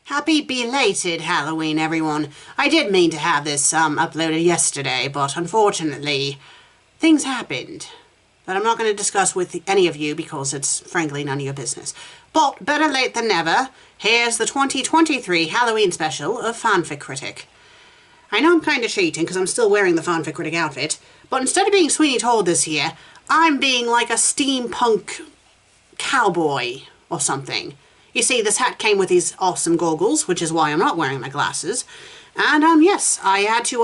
Happy belated Halloween, everyone. I did mean to have this uploaded yesterday, but unfortunately, things happened that I'm not going to discuss with any of you because it's frankly none of your business. But better late than never, here's the 2023 Halloween special of FanFic Critic. I know I'm kind of cheating because I'm still wearing the FanFic Critic outfit, but instead of being Sweeney Todd this year, I'm being like a steampunk cowboy or something. You see, this hat came with these awesome goggles, which is why I'm not wearing my glasses. And, yes, I had to,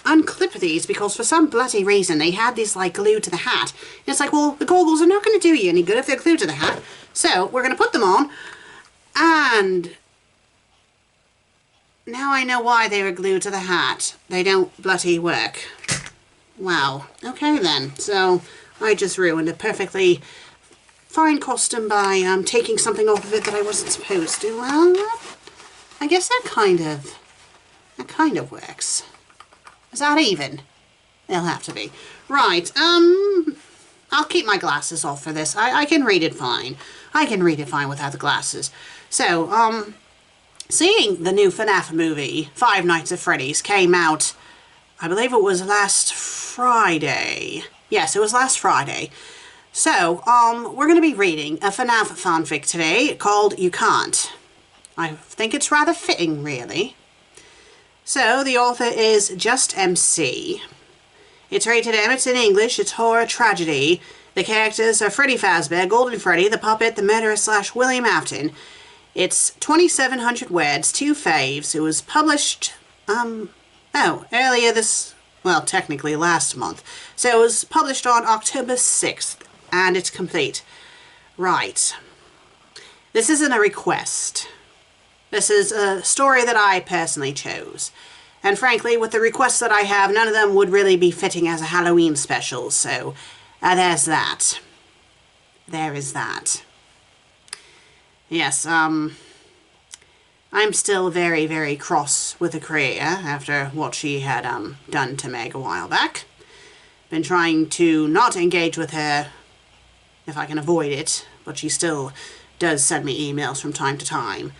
unclip these because for some bloody reason they had these, like, glued to the hat. And it's like, well, the goggles are not going to do you any good if they're glued to the hat. So, we're going to put them on. And now I know why they were glued to the hat. They don't bloody work. Wow. Okay, then. So, I just ruined a perfectly fine costume by taking something off of it that I wasn't supposed to. Well, I guess that kind of works. Is that even? It'll have to be. Right, I'll keep my glasses off for this. I can read it fine. I can read it fine without the glasses. So, seeing the new FNaF movie, Five Nights at Freddy's, came out, I believe it was last Friday. Yes, it was last Friday. So, we're going to be reading a FNaF fanfic today called You Can't. I think it's rather fitting, really. So, the author is Just MC. It's rated M, it's in English, it's horror tragedy. The characters are Freddy Fazbear, Golden Freddy, the puppet, the murderer / William Afton. It's 2,700 words, 2 faves. It was published, earlier this, well, technically last month. So, it was published on October 6th. And it's complete. Right. This isn't a request. This is a story that I personally chose. And frankly, with the requests that I have, none of them would really be fitting as a Halloween special. So, there's that. There is that. Yes, I'm still very, very cross with the creator after what she had done to Meg a while back. Been trying to not engage with her if I can avoid it, but she still does send me emails from time to time.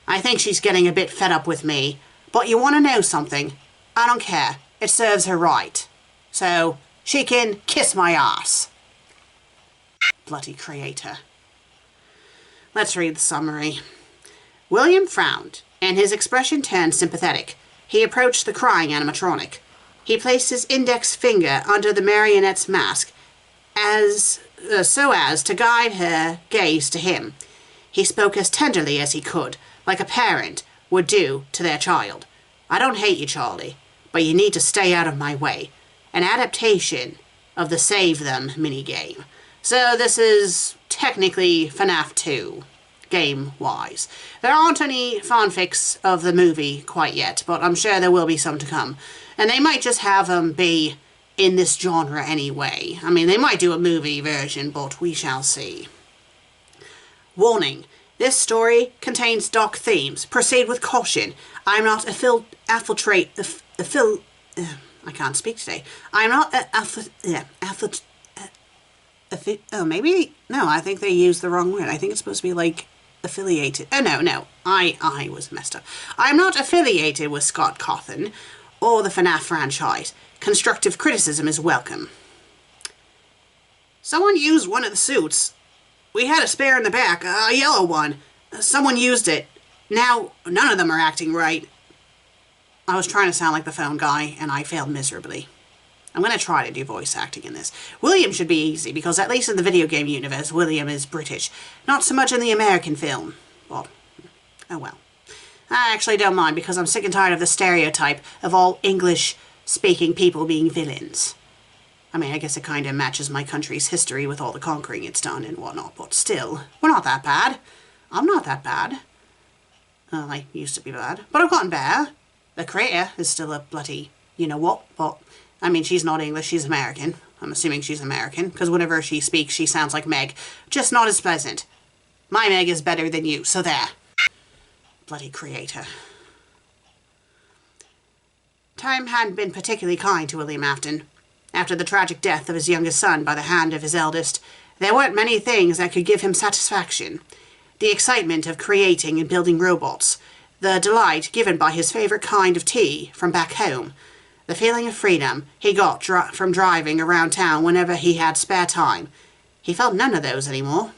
I think she's getting a bit fed up with me, but you want to know something? I don't care. It serves her right. So, she can kiss my ass. Bloody creator. Let's read the summary. William frowned, and his expression turned sympathetic. He approached the crying animatronic. He placed his index finger under the marionette's mask, so as to guide her gaze to him. He spoke as tenderly as he could, like a parent would do to their child. I don't hate you, Charlie, but you need to stay out of my way. An adaptation of the Save Them minigame. So this is technically FNaF 2, game-wise. There aren't any fanfics of the movie quite yet, but I'm sure there will be some to come. And they might just have them be in this genre anyway. I mean, they might do a movie version, but we shall see. Warning. This story contains dark themes. Proceed with caution. I'm not I can't speak today. I'm not oh, maybe, no, I think they used the wrong word. I think it's supposed to be like affiliated. Oh, no, I was messed up. I'm not affiliated with Scott Cawthon or the FNaF franchise. Constructive criticism is welcome. Someone used one of the suits. We had a spare in the back, a yellow one. Someone used it. Now, none of them are acting right. I was trying to sound like the phone guy, and I failed miserably. I'm going to try to do voice acting in this. William should be easy, because at least in the video game universe, William is British. Not so much in the American film. Well, oh well. I actually don't mind, because I'm sick and tired of the stereotype of all English-speaking people being villains. I mean, I guess it kind of matches my country's history with all the conquering it's done and whatnot, but still, we're not that bad. I'm not that bad. Well, I used to be bad, but I've gotten better. The creator is still a bloody you-know-what, but, I mean, she's not English, she's American. I'm assuming she's American, because whenever she speaks, she sounds like Meg. Just not as pleasant. My Meg is better than you, so there. Bloody creator. Time hadn't been particularly kind to William Afton. After the tragic death of his youngest son by the hand of his eldest, there weren't many things that could give him satisfaction. The excitement of creating and building robots. The delight given by his favourite kind of tea from back home. The feeling of freedom he got from driving around town whenever he had spare time. He felt none of those anymore.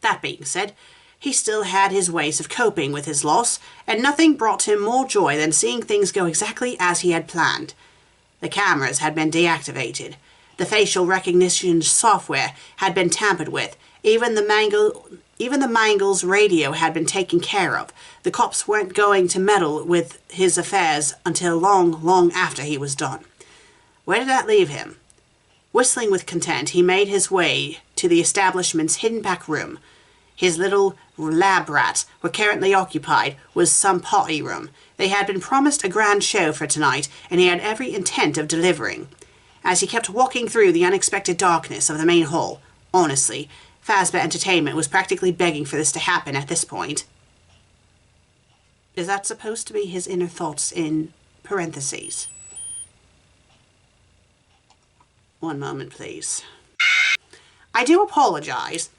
That being said, he still had his ways of coping with his loss, and nothing brought him more joy than seeing things go exactly as he had planned. The cameras had been deactivated. The facial recognition software had been tampered with. Even the Mangle's radio had been taken care of. The cops weren't going to meddle with his affairs until long, long after he was done. Where did that leave him? Whistling with content, he made his way to the establishment's hidden back room. His little lab rats were currently occupied with some party room. They had been promised a grand show for tonight, and he had every intent of delivering. As he kept walking through the unexpected darkness of the main hall, honestly, Fazbear Entertainment was practically begging for this to happen at this point. Is that supposed to be his inner thoughts in parentheses? One moment, please. I do apologize.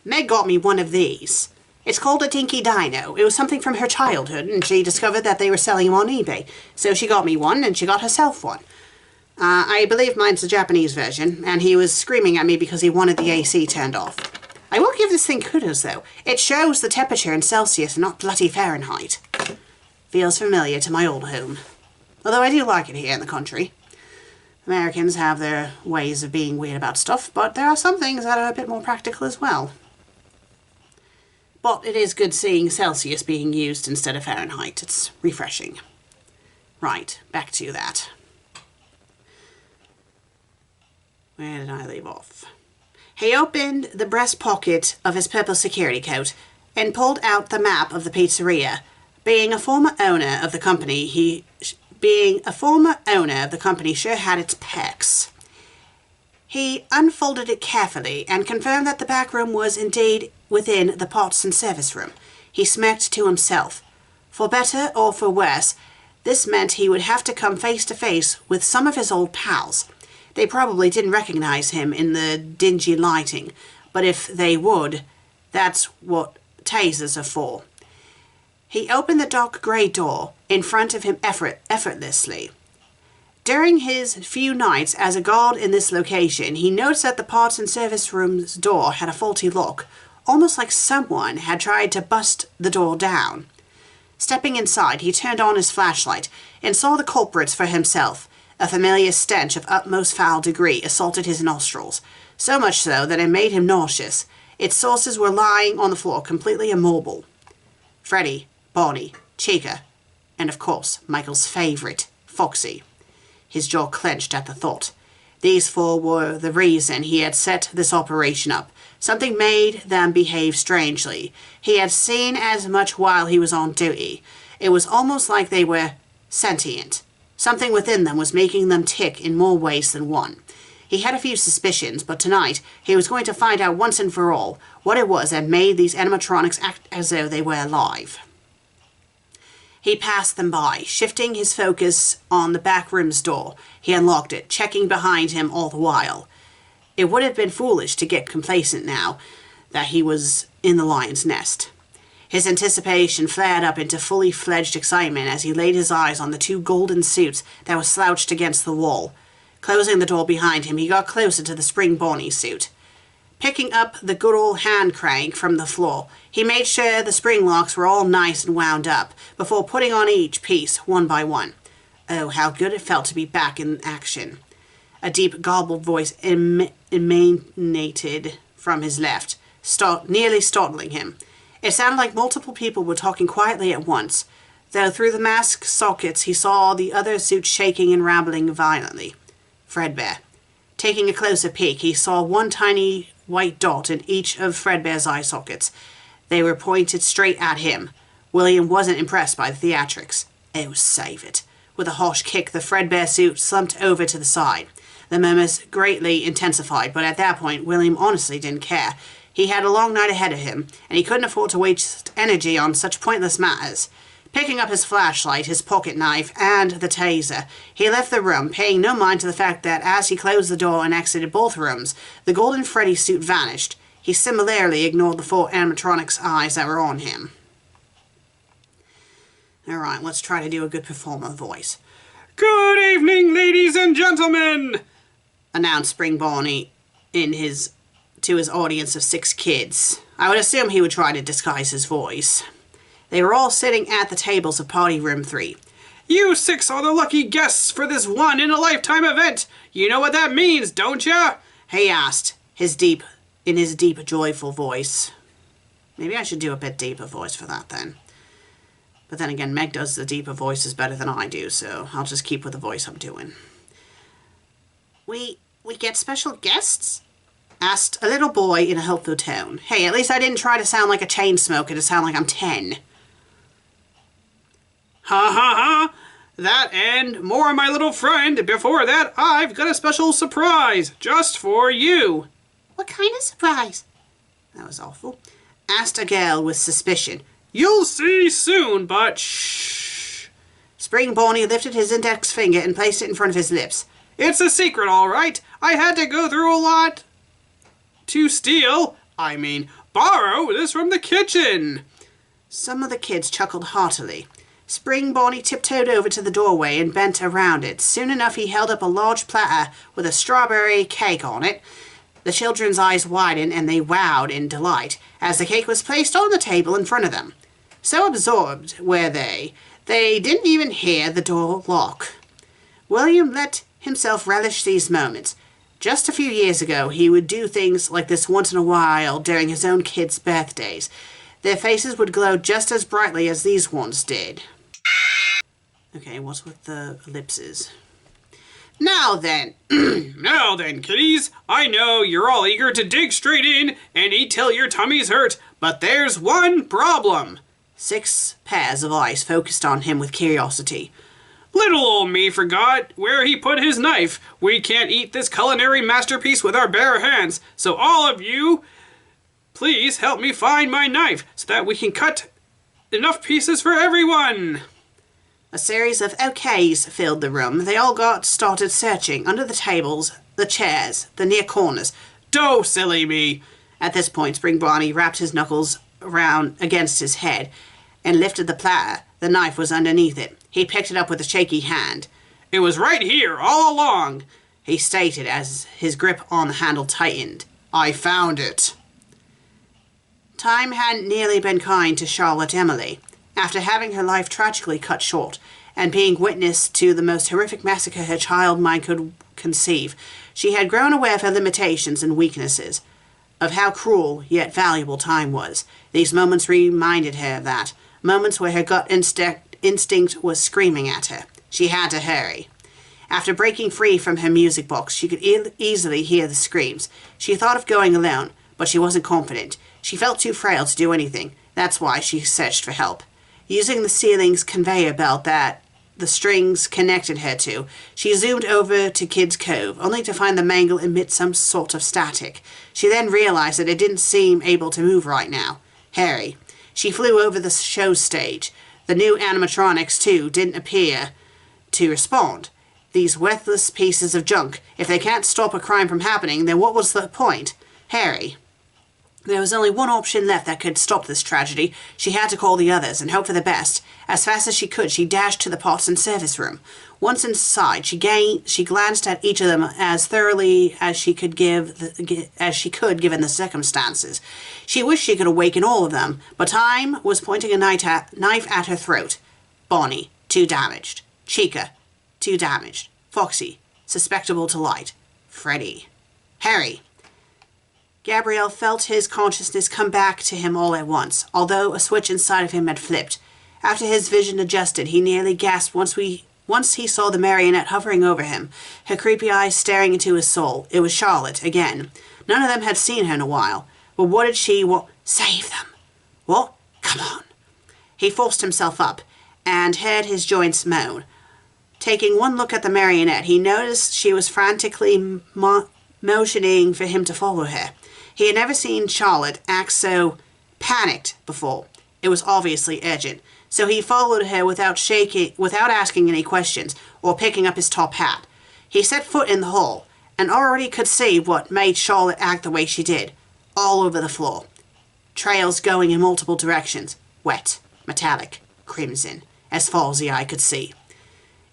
Meg got me one of these. It's called a Dinky Dino. It was something from her childhood, and she discovered that they were selling them on eBay. So she got me one, and she got herself one. I believe mine's the Japanese version, and he was screaming at me because he wanted the AC turned off. I will give this thing kudos, though. It shows the temperature in Celsius and not bloody Fahrenheit. Feels familiar to my old home. Although I do like it here in the country. Americans have their ways of being weird about stuff, but there are some things that are a bit more practical as well. But it is good seeing Celsius being used instead of Fahrenheit. It's refreshing. Right, back to that. Where did I leave off? He opened the breast pocket of his purple security coat and pulled out the map of the pizzeria. Being a former owner of the company sure had its perks. He unfolded it carefully and confirmed that the back room was indeed within the parts and service room. He smirked to himself. For better or for worse, this meant he would have to come face to face with some of his old pals. They probably didn't recognize him in the dingy lighting, but if they would, that's what tasers are for. He opened the dark grey door in front of him effortlessly. During his few nights as a guard in this location, he noticed that the parts and service room's door had a faulty lock, almost like someone had tried to bust the door down. Stepping inside, he turned on his flashlight and saw the culprits for himself. A familiar stench of utmost foul degree assaulted his nostrils, so much so that it made him nauseous. Its sources were lying on the floor, completely immobile. Freddy, Bonnie, Chica, and of course, Michael's favourite, Foxy. His jaw clenched at the thought. These four were the reason he had set this operation up. Something made them behave strangely. He had seen as much while he was on duty. It was almost like they were sentient. Something within them was making them tick in more ways than one. He had a few suspicions, but tonight he was going to find out once and for all what it was that made these animatronics act as though they were alive. He passed them by, shifting his focus on the back room's door. He unlocked it, checking behind him all the while. It would have been foolish to get complacent now that he was in the lion's nest. His anticipation flared up into fully fledged excitement as he laid his eyes on the two golden suits that were slouched against the wall. Closing the door behind him, he got closer to the spring Bonnie suit. Picking up the good old hand crank from the floor, he made sure the spring locks were all nice and wound up before putting on each piece one by one. Oh, how good it felt to be back in action. A deep, garbled voice emanated from his left, nearly startling him. It sounded like multiple people were talking quietly at once, though through the mask sockets he saw the other suits shaking and rambling violently. Fredbear. Taking a closer peek, he saw one tiny white dot in each of Fredbear's eye sockets. They were pointed straight at him. William wasn't impressed by the theatrics. Oh, save it. With a harsh kick, the Fredbear suit slumped over to the side. The murmurs greatly intensified, but at that point, William honestly didn't care. He had a long night ahead of him, and he couldn't afford to waste energy on such pointless matters. Picking up his flashlight, his pocket knife, and the taser, he left the room, paying no mind to the fact that as he closed the door and exited both rooms, the golden Freddy suit vanished. He similarly ignored the 4 animatronics' eyes that were on him. Alright, let's try to do a good performer voice. Good evening, ladies and gentlemen, announced Spring Bonnie to his audience of 6 kids. I would assume he would try to disguise his voice. They were all sitting at the tables of Party Room 3. You 6 are the lucky guests for this one-in-a-lifetime event. You know what that means, don't ya? He asked, in his deep, joyful voice. Maybe I should do a bit deeper voice for that then. But then again, Meg does the deeper voices better than I do, so I'll just keep with the voice I'm doing. We get special guests? Asked a little boy in a hopeful tone. Hey, at least I didn't try to sound like a chain smoker to sound like I'm 10. Ha ha ha! That and more, my little friend. Before that, I've got a special surprise just for you. What kind of surprise? That was awful. Asked a girl with suspicion. You'll see soon, but shh. Spring Bonnie lifted his index finger and placed it in front of his lips. It's a secret, all right. I had to go through a lot to borrow this from the kitchen. Some of the kids chuckled heartily. Spring Bonnie tiptoed over to the doorway and bent around it. Soon enough, he held up a large platter with a strawberry cake on it. The children's eyes widened and they wowed in delight as the cake was placed on the table in front of them. So absorbed were they didn't even hear the door lock. William let himself relish these moments. Just a few years ago, he would do things like this once in a while during his own kids' birthdays. Their faces would glow just as brightly as these ones did. Okay, what's with the ellipses? Now then. Now then, kiddies. I know you're all eager to dig straight in and eat till your tummies hurt, but there's one problem. 6 pairs of eyes focused on him with curiosity. Little old me forgot where he put his knife. We can't eat this culinary masterpiece with our bare hands, so all of you, please help me find my knife so that we can cut enough pieces for everyone. A series of okays filled the room. They all started searching under the tables, the chairs, the near corners. Doh, silly me. At this point, Spring Bonnie wrapped his knuckles around against his head and lifted the platter. The knife was underneath it. He picked it up with a shaky hand. It was right here all along, he stated as his grip on the handle tightened. I found it. Time hadn't nearly been kind to Charlotte Emily. After having her life tragically cut short and being witness to the most horrific massacre her child mind could conceive, she had grown aware of her limitations and weaknesses, of how cruel yet valuable time was. These moments reminded her of that, moments where her gut instinct was screaming at her. She had to hurry. After breaking free from her music box, she could easily hear the screams. She thought of going alone, but she wasn't confident. She felt too frail to do anything. That's why she searched for help. Using the ceiling's conveyor belt that the strings connected her to, she zoomed over to Kid's Cove, only to find the mangle emit some sort of static. She then realized that it didn't seem able to move right now. Harry. She flew over the show stage. The new animatronics, too, didn't appear to respond. These worthless pieces of junk. If they can't stop a crime from happening, then what was the point? Harry. There was only one option left that could stop this tragedy. She had to call the others and hope for the best. As fast as she could, she dashed to the pots and service room. Once inside, she glanced at each of them as thoroughly as she could given the circumstances. She wished she could awaken all of them, but time was pointing a knife at her throat. Bonnie, too damaged. Chica, too damaged. Foxy, susceptible to light. Freddy. Harry. Gabriel felt his consciousness come back to him all at once, although a switch inside of him had flipped. After his vision adjusted, he nearly gasped once he saw the marionette hovering over him, her creepy eyes staring into his soul. It was Charlotte, again. None of them had seen her in a while. But what did she want? Save them. What? Come on. He forced himself up, and heard his joints moan. Taking one look at the marionette, he noticed she was frantically motioning for him to follow her. He had never seen Charlotte act so panicked before. It was obviously urgent, so he followed her without asking any questions or picking up his top hat. He set foot in the hall and already could see what made Charlotte act the way she did. all over the floor. Trails going in multiple directions, wet, metallic, crimson, as far as the eye could see.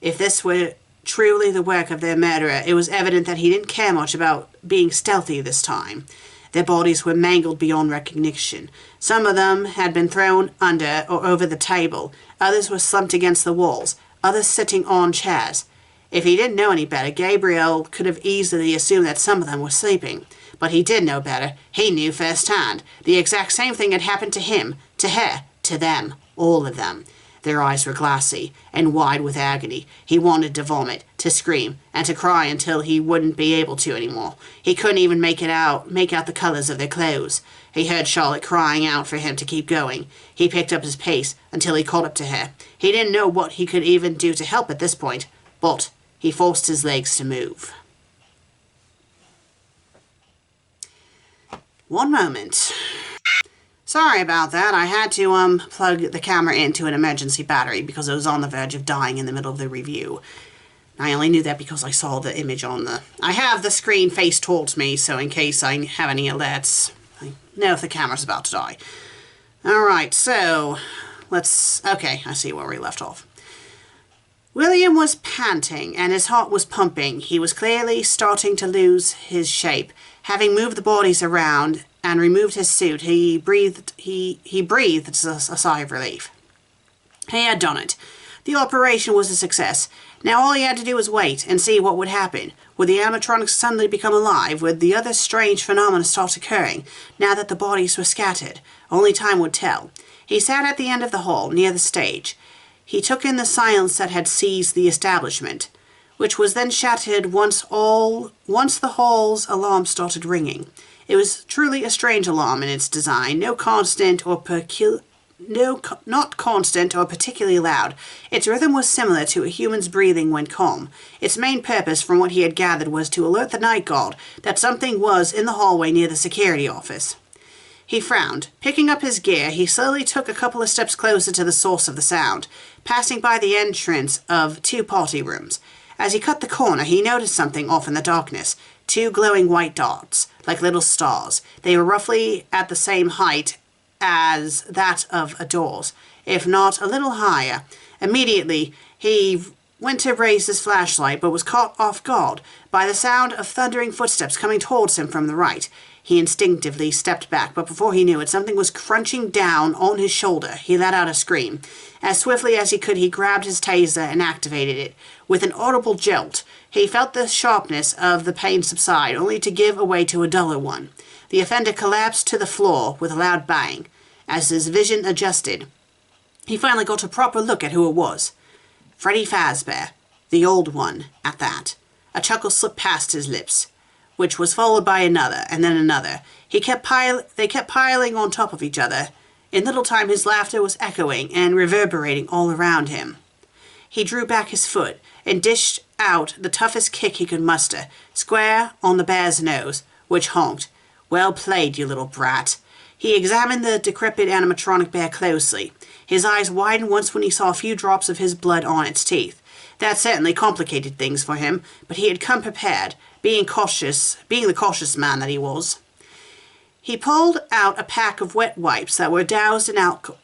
If this were truly the work of their murderer, it was evident that he didn't care much about being stealthy this time. Their bodies were mangled beyond recognition. Some of them had been thrown under or over the table. Others were slumped against the walls. Others sitting on chairs. If he didn't know any better, Gabriel could have easily assumed that some of them were sleeping. But he did know better. He knew firsthand. The exact same thing had happened to him, to her, to them, all of them. Their eyes were glassy and wide with agony. He wanted to vomit, to scream, and to cry until he wouldn't be able to anymore. He couldn't even make out the colors of their clothes. He heard Charlotte crying out for him to keep going. He picked up his pace until he caught up to her. He didn't know what he could even do to help at this point, but he forced his legs to move. One moment. Sorry about that. I had to plug the camera into an emergency battery because it was on the verge of dying in the middle of the review. I only knew that because I saw the image on the... I have the screen face towards me, so in case I have any alerts, I know if the camera's about to die. Alright, so let's... Okay, I see where we left off. William was panting and his heart was pumping. He was clearly starting to lose his shape. Having moved the bodies around and removed his suit, he breathed a sigh of relief. He had done it. The operation was a success. Now all he had to do was wait and see what would happen. Would the animatronics suddenly become alive? Would the other strange phenomena start occurring, now that the bodies were scattered? Only time would tell. He sat at the end of the hall, near the stage. He took in the silence that had seized the establishment, which was then shattered once the hall's alarm started ringing. It was truly a strange alarm in its design, not constant or particularly loud. Its rhythm was similar to a human's breathing when calm. Its main purpose, from what he had gathered, was to alert the night guard that something was in the hallway near the security office. He frowned. Picking up his gear, he slowly took a couple of steps closer to the source of the sound, passing by the entrance of 2 party rooms. As he cut the corner, he noticed something off in the darkness. 2 glowing white dots, like little stars. They were roughly at the same height as that of a door's, if not a little higher. Immediately, he went to raise his flashlight, but was caught off guard by the sound of thundering footsteps coming towards him from the right. He instinctively stepped back, but before he knew it, something was crunching down on his shoulder. He let out a scream. As swiftly as he could, he grabbed his taser and activated it. With an audible jolt, he felt the sharpness of the pain subside, only to give way to a duller one. The offender collapsed to the floor with a loud bang. As his vision adjusted, he finally got a proper look at who it was. Freddy Fazbear, the old one, at that. A chuckle slipped past his lips, which was followed by another, and then another. They kept piling on top of each other. In little time his laughter was echoing and reverberating all around him. He drew back his foot and dished out the toughest kick he could muster, square on the bear's nose, which honked. Well played, you little brat. He examined the decrepit animatronic bear closely. His eyes widened once when he saw a few drops of his blood on its teeth. That certainly complicated things for him, but he had come prepared, being the cautious man that he was. He pulled out a pack of wet wipes that were doused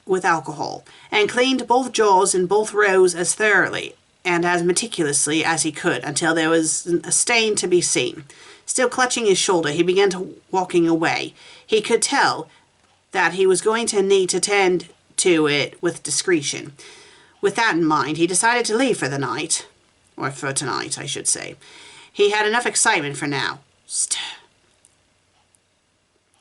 with alcohol, and cleaned both jaws in both rows as thoroughly and as meticulously as he could until there was a stain to be seen. Still clutching his shoulder, he began walking away. He could tell that he was going to need to tend to it with discretion. With that in mind, he decided to leave for the night. Or for tonight, I should say. He had enough excitement for now.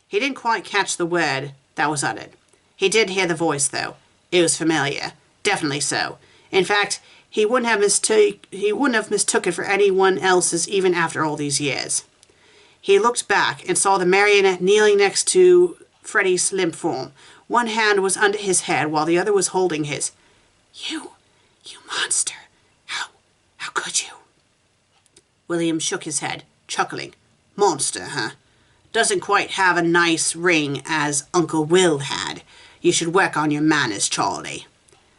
He didn't quite catch the word that was uttered. He did hear the voice, though. It was familiar. Definitely so. In fact, he wouldn't have mistook it for anyone else's even after all these years. He looked back and saw the marionette kneeling next to Freddy's limp form. One hand was under his head while the other was holding his. You monster. How could you? William shook his head, chuckling. Monster, huh? Doesn't quite have a nice ring as Uncle Will had. You should work on your manners, Charlie.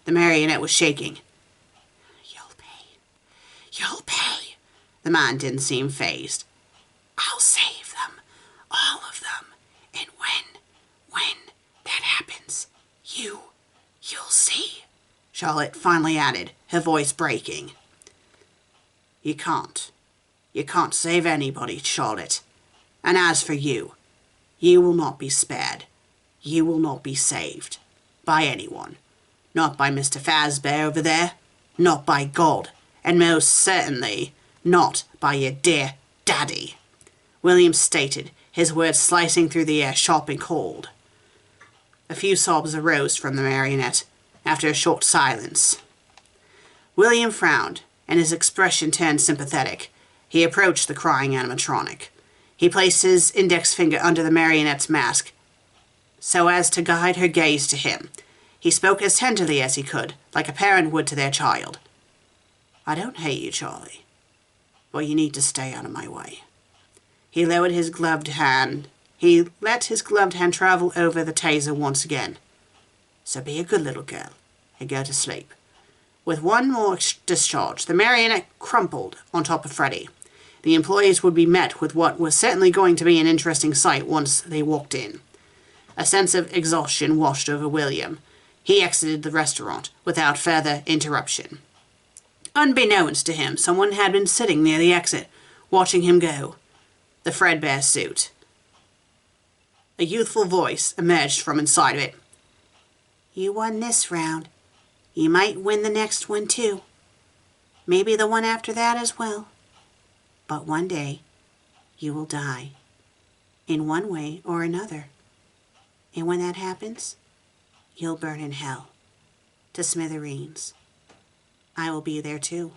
The marionette was shaking. You'll pay. You'll pay. The man didn't seem fazed. I'll save them. All of them. In You'll see, Charlotte finally added, her voice breaking. You can't. You can't save anybody, Charlotte. And as for you, you will not be spared. You will not be saved. By anyone. Not by Mr. Fazbear over there. Not by God. And most certainly not by your dear daddy. William stated, his words slicing through the air sharp and cold. A few sobs arose from the marionette after a short silence. William frowned, and his expression turned sympathetic. He approached the crying animatronic. He placed his index finger under the marionette's mask, so as to guide her gaze to him. He spoke as tenderly as he could, like a parent would to their child. I don't hate you, Charlie, but you need to stay out of my way. He lowered his gloved hand. He let his gloved hand travel over the taser once again. So be a good little girl and go to sleep. With one more discharge, the marionette crumpled on top of Freddy. The employees would be met with what was certainly going to be an interesting sight once they walked in. A sense of exhaustion washed over William. He exited the restaurant without further interruption. Unbeknownst to him, someone had been sitting near the exit, watching him go. The Fredbear suit. A youthful voice emerged from inside of it. You won this round. You might win the next one too. Maybe the one after that as well. But one day, you will die. In one way or another. And when that happens, you'll burn in hell. To smithereens. I will be there too.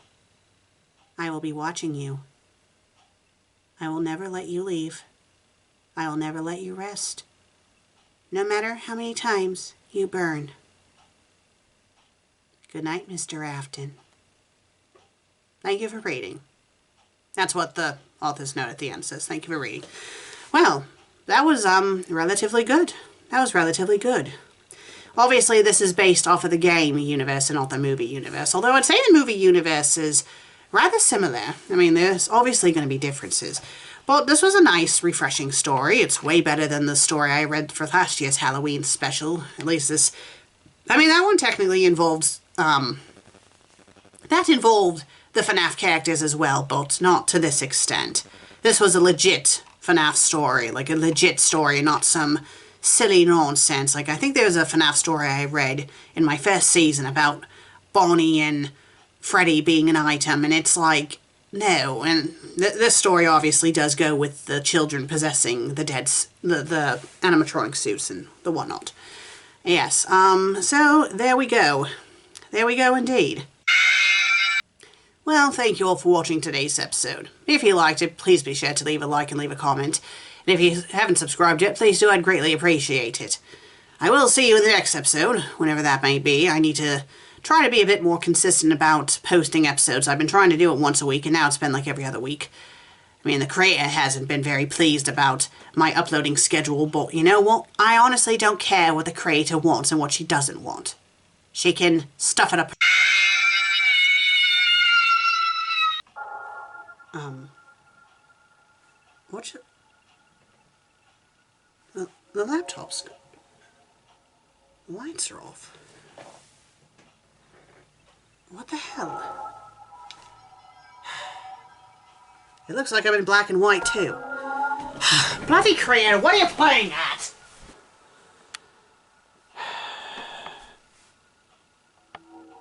I will be watching you. I will never let you leave. I will never let you rest. No matter how many times you burn. Good night, Mr. Afton. Thank you for reading. That's what the author's note at the end says. Thank you for reading. Well, that was relatively good. That was relatively good. Obviously, this is based off of the game universe and not the movie universe. Although I'd say the movie universe is rather similar. I mean, there's obviously going to be differences. But this was a nice, refreshing story. It's way better than the story I read for last year's Halloween special. At least this... I mean, that one technically involves... that involved the FNaF characters as well, but not to this extent. This was a legit FNaF story. Like, a legit story, not some silly nonsense. Like, I think there was a FNaF story I read in my first season about Bonnie and Freddy being an item, and it's like... No, and this story obviously does go with the children possessing the the animatronic suits and the whatnot. Yes, so there we go. There we go indeed. Well, thank you all for watching today's episode. If you liked it, please be sure to leave a like and leave a comment. And if you haven't subscribed yet, please do, I'd greatly appreciate it. I will see you in the next episode, whenever that may be. I need to try to be a bit more consistent about posting episodes. I've been trying to do it once a week, and now it's been like every other week. I mean, the creator hasn't been very pleased about my uploading schedule, but you know what? I honestly don't care what the creator wants and what she doesn't want. She can stuff it up. What's it? The laptop's... The lights are off. What the hell? It looks like I'm in black and white too. Bloody creator, what are you playing at?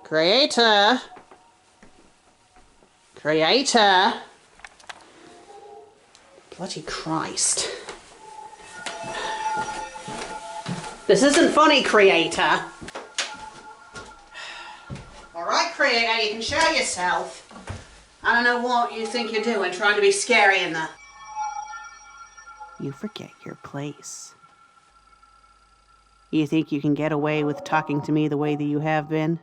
Creator. Creator. Bloody Christ. This isn't funny, creator. Alright, creator, you can show yourself. I don't know what you think you're doing, trying to be scary in the... You forget your place. You think you can get away with talking to me the way that you have been?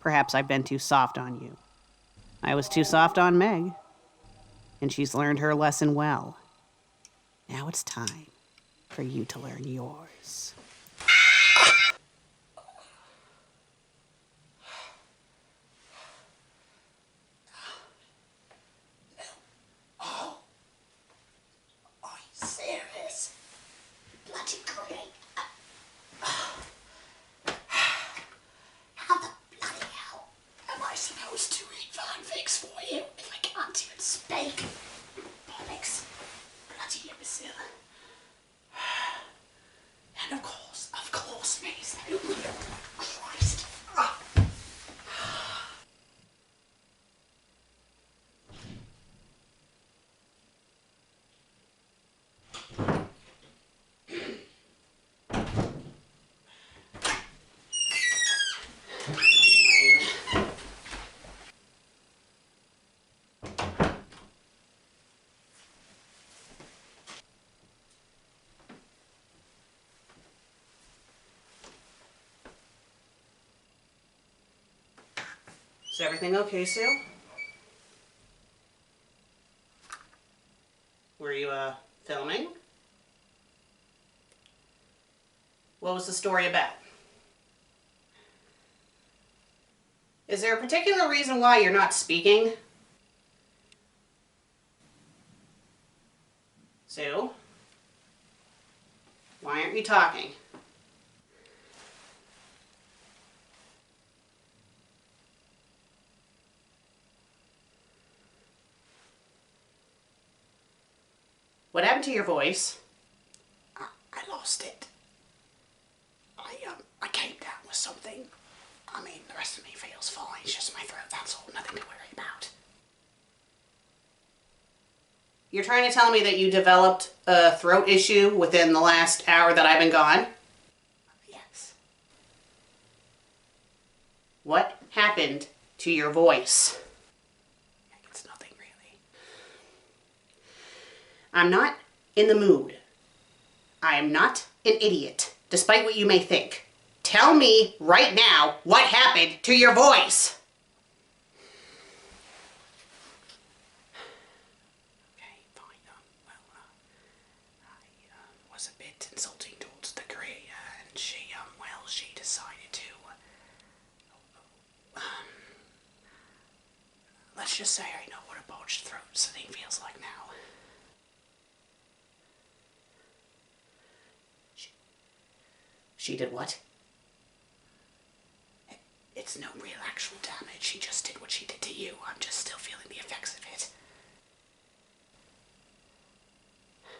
Perhaps I've been too soft on you. I was too soft on Meg. And she's learned her lesson well. Now it's time for you to learn yours. Are you serious? Bloody great. Is everything okay, Sue? Were you, filming? What was the story about? Is there a particular reason why you're not speaking? Sue? Why aren't you talking? What happened to your voice? I lost it. I came down with something. I mean, the rest of me feels fine. It's just my throat, that's all. Nothing to worry about. You're trying to tell me that you developed a throat issue within the last hour that I've been gone? Yes. What happened to your voice? It's nothing really. I'm not in the mood. I am not an idiot, despite what you may think. Tell me right now what happened to your voice. Okay, fine. I was a bit insulting towards the creator, and she decided to, let's just say I know what a parched throat sitting feels like now. She did what? It's no real actual damage. She just did what she did to you. I'm just still feeling the effects of it.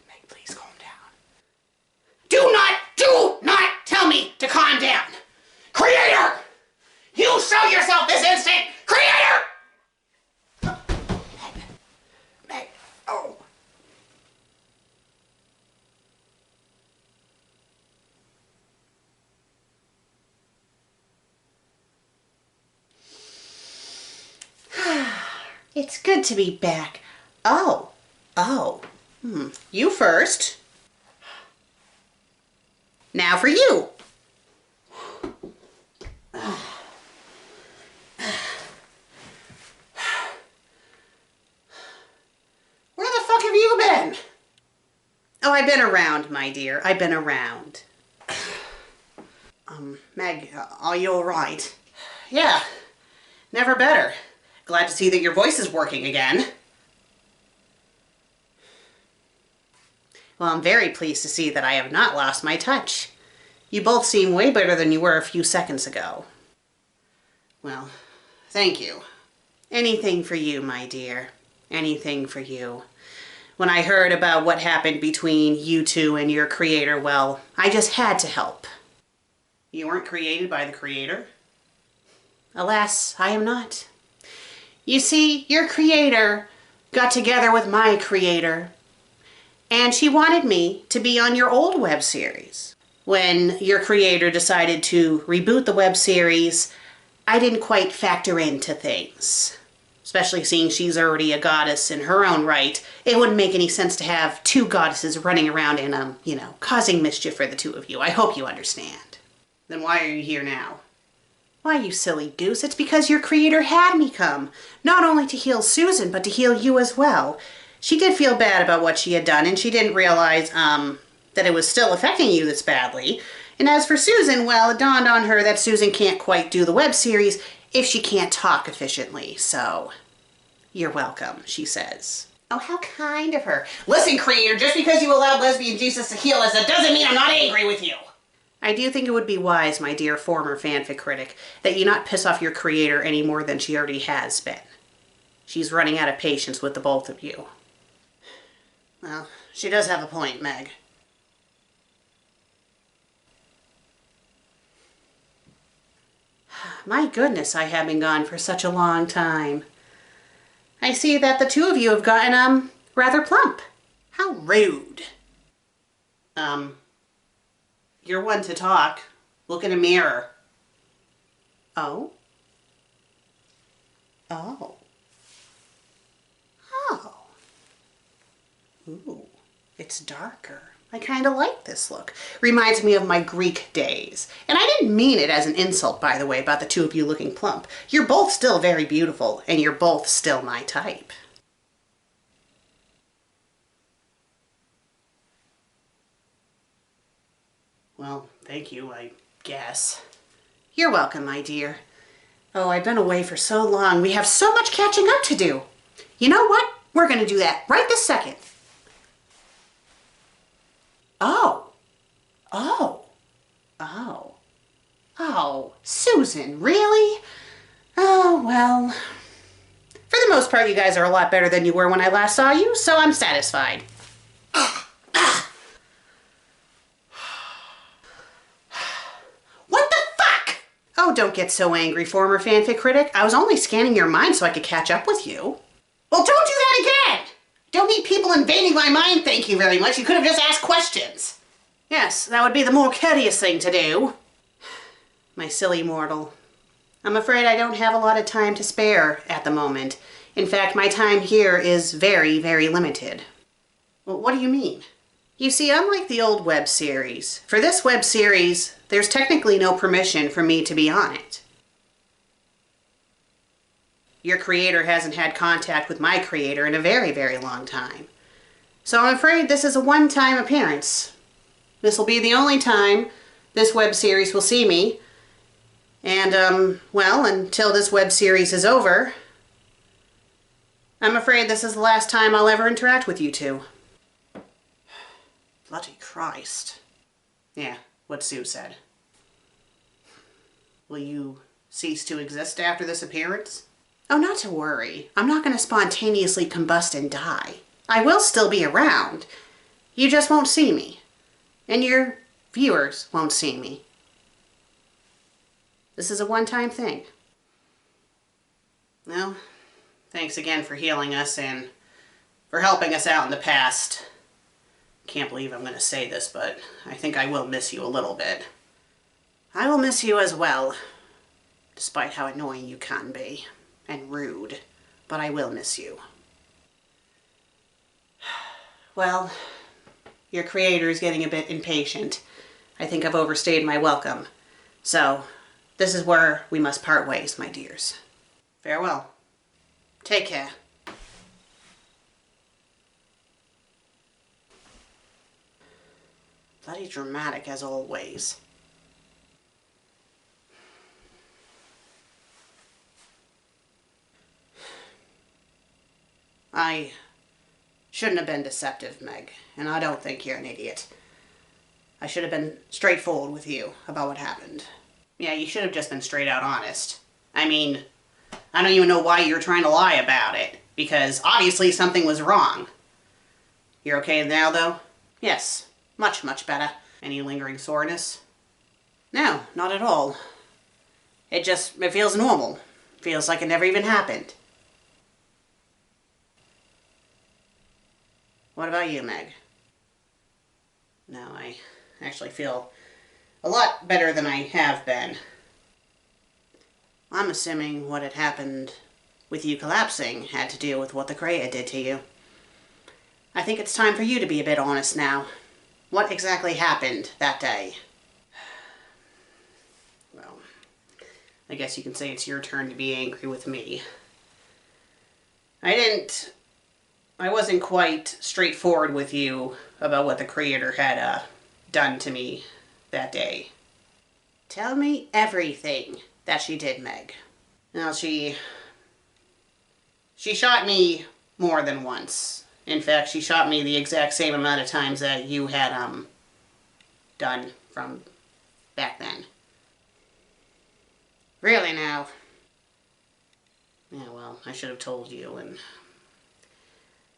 Meg, please calm down. Do not tell me to calm down! Creator! You show yourself this instant! Creator! Meg, oh. It's good to be back. Oh. You first. Now for you. Where the fuck have you been? Oh, I've been around, my dear. I've been around. Meg, are you alright? Yeah. Never better. Glad to see that your voice is working again. Well, I'm very pleased to see that I have not lost my touch. You both seem way better than you were a few seconds ago. Well, thank you. Anything for you, my dear. Anything for you. When I heard about what happened between you two and your creator, well, I just had to help. You weren't created by the creator? Alas, I am not. You see, your creator got together with my creator, and she wanted me to be on your old web series. When your creator decided to reboot the web series, I didn't quite factor into things. Especially seeing she's already a goddess in her own right, it wouldn't make any sense to have two goddesses running around and, causing mischief for the two of you. I hope you understand. Then why are you here now? Why, you silly goose, it's because your creator had me come. Not only to heal Susan, but to heal you as well. She did feel bad about what she had done, and she didn't realize, that it was still affecting you this badly. And as for Susan, well, it dawned on her that Susan can't quite do the web series if she can't talk efficiently, so you're welcome, she says. Oh, how kind of her. Listen, creator, just because you allowed lesbian Jesus to heal us, that doesn't mean I'm not angry with you. I do think it would be wise, my dear former fanfic critic, that you not piss off your creator any more than she already has been. She's running out of patience with the both of you. Well, she does have a point, Meg. My goodness, I have been gone for such a long time. I see that the two of you have gotten, rather plump. How rude. You're one to talk. Look in a mirror. Oh? Oh. Oh. Ooh, it's darker. I kind of like this look. Reminds me of my Greek days. And I didn't mean it as an insult, by the way, about the two of you looking plump. You're both still very beautiful, and you're both still my type. Well, thank you, I guess. You're welcome, my dear. Oh, I've been away for so long. We have so much catching up to do. You know what? We're going to do that right this second. Oh. Oh. Oh. Oh. Susan, really? Oh, well. For the most part, you guys are a lot better than you were when I last saw you, so I'm satisfied. What the fuck? Oh, don't get so angry, former fanfic critic. I was only scanning your mind so I could catch up with you. Well, don't do that again! Don't need people invading my mind, thank you very much. You could have just asked questions. Yes, that would be the more courteous thing to do. My silly mortal. I'm afraid I don't have a lot of time to spare at the moment. In fact, my time here is very, very limited. Well, what do you mean? You see, unlike the old web series, for this web series, there's technically no permission for me to be on it. Your creator hasn't had contact with my creator in a very, very long time. So I'm afraid this is a one-time appearance. This will be the only time this web series will see me. And, well, until this web series is over, I'm afraid this is the last time I'll ever interact with you two. Bloody Christ. Yeah, what Sue said. Will you cease to exist after this appearance? Oh, not to worry. I'm not going to spontaneously combust and die. I will still be around. You just won't see me. And your viewers won't see me. This is a one-time thing. Well, thanks again for healing us and for helping us out in the past. Can't believe I'm going to say this, but I think I will miss you a little bit. I will miss you as well, despite how annoying you can be. And rude, but I will miss you. Well, your creator is getting a bit impatient. I think I've overstayed my welcome. So, this is where we must part ways, my dears. Farewell. Take care. Bloody dramatic as always. I shouldn't have been deceptive, Meg, and I don't think you're an idiot. I should have been straightforward with you about what happened. Yeah, you should have just been straight out honest. I mean, I don't even know why you're trying to lie about it, because obviously something was wrong. You're okay now, though? Yes, much, much better. Any lingering soreness? No, not at all. It feels normal. Feels like it never even happened. What about you, Meg? No, I actually feel a lot better than I have been. I'm assuming what had happened with you collapsing had to do with what the Kreia did to you. I think it's time for you to be a bit honest now. What exactly happened that day? Well, I guess you can say it's your turn to be angry with me. I wasn't quite straightforward with you about what the creator had done to me that day. Tell me everything that she did, Meg. Now, she shot me more than once. In fact, she shot me the exact same amount of times that you had done from back then. Really now? Yeah, well, I should have told you, and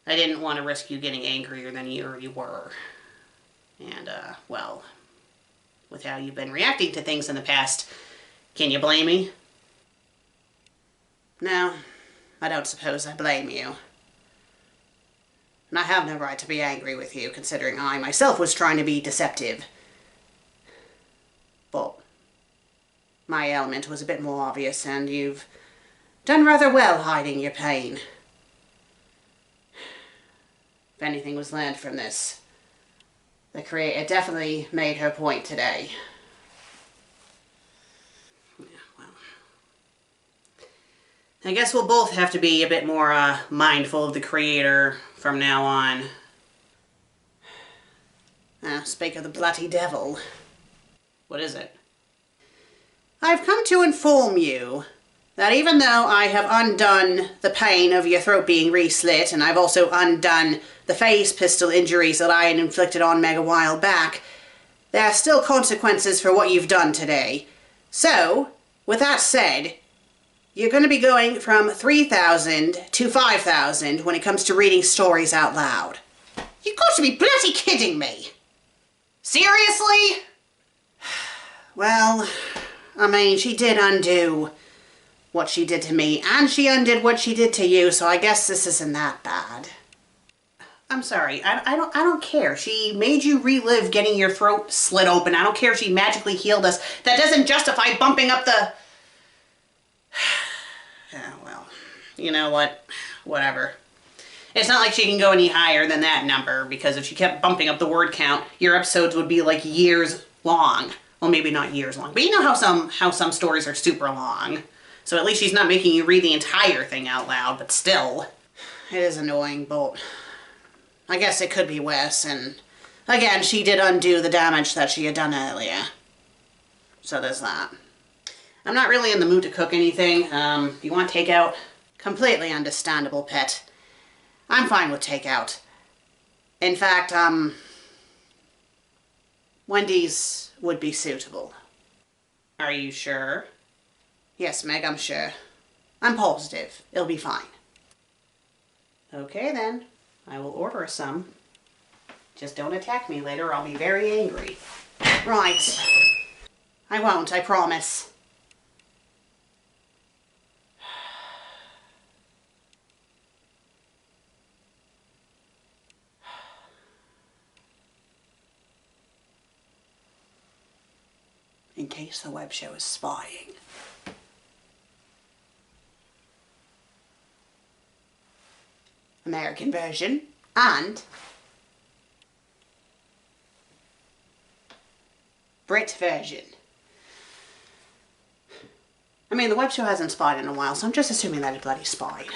I didn't want to risk you getting angrier than you already were. And, well, with how you've been reacting to things in the past, can you blame me? No, I don't suppose I blame you. And I have no right to be angry with you, considering I myself was trying to be deceptive. But my element was a bit more obvious, and you've done rather well hiding your pain. If anything was learned from this, The creator definitely made her point today. Yeah, well. I guess we'll both have to be a bit more mindful of the creator from now on. Speak of the bloody devil. What is it? I've come to inform you that even though I have undone the pain of your throat being re-slit, and I've also undone the phase pistol injuries that I had inflicted on Meg a while back, there are still consequences for what you've done today. So, with that said, you're going to be going from 3,000 to 5,000 when it comes to reading stories out loud. You've got to be bloody kidding me! Seriously? Well, I mean, she did undo what she did to me, and she undid what she did to you, so I guess this isn't that bad. I'm sorry, I don't care. She made you relive getting your throat slit open. I don't care if she magically healed us. That doesn't justify bumping up the... Yeah, well, you know what? Whatever. It's not like she can go any higher than that number, because if she kept bumping up the word count, your episodes would be like years long. Well, maybe not years long, but you know how some stories are super long. So at least she's not making you read the entire thing out loud, but still. It is annoying, but I guess it could be worse, and again, she did undo the damage that she had done earlier. So there's that. I'm not really in the mood to cook anything. You want takeout? Completely understandable, pet. I'm fine with takeout. In fact, Wendy's would be suitable. Are you sure? Yes, Meg, I'm sure. I'm positive. It'll be fine. Okay, then. I will order some. Just don't attack me later or I'll be very angry. Right. I won't, I promise. In case the web show is spying. American version and Brit version. I mean, the web show hasn't spied in a while, so I'm just assuming that it bloody spied.